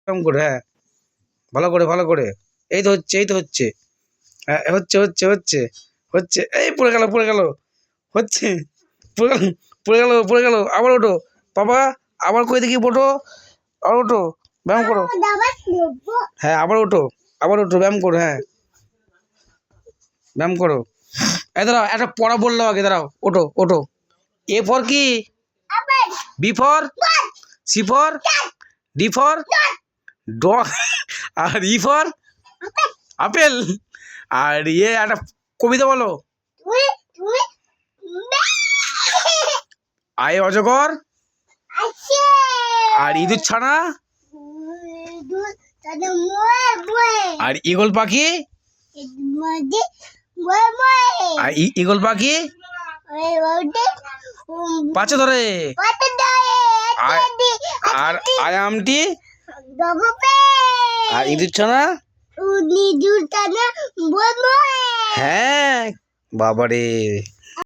এরকম করে, হ্যাঁ, ভালো করে ভালো করে। এই তো হচ্ছে, এই তো হচ্ছে, হ্যাঁ, হচ্ছে হচ্ছে হচ্ছে হচ্ছে। এই পড়ে গেল পড়ে গেল, হচ্ছে, পড়ে গেল পড়ে গেল পড়ে গেল। আবার ওঠো বাবা, আবার কই দেখি ওঠো, আবার ওঠো, ব্যায়াম করো। হ্যাঁ, আবার ওঠো, আবার ওঠো, ব্যায়াম করো, হ্যাঁ, ব্যায়াম করো। এই দাঁড়াও, একটা পড়া বললো আগে, দাঁড়াও, ওঠো ওঠো। এ ফর কি? B for? C for? D for dog, আর ই ফর আপেল। আর ইয়ে একটা কবিতা বলো। আয় অজগর, আর ইঁদুর ছানা, আর ঈগল পাখি, আর ঈগল পাখি পাচ্ছে ধরে, আর আয়ামটি, আর ইঁদুর ছানা। হ্যাঁ, বাবারে।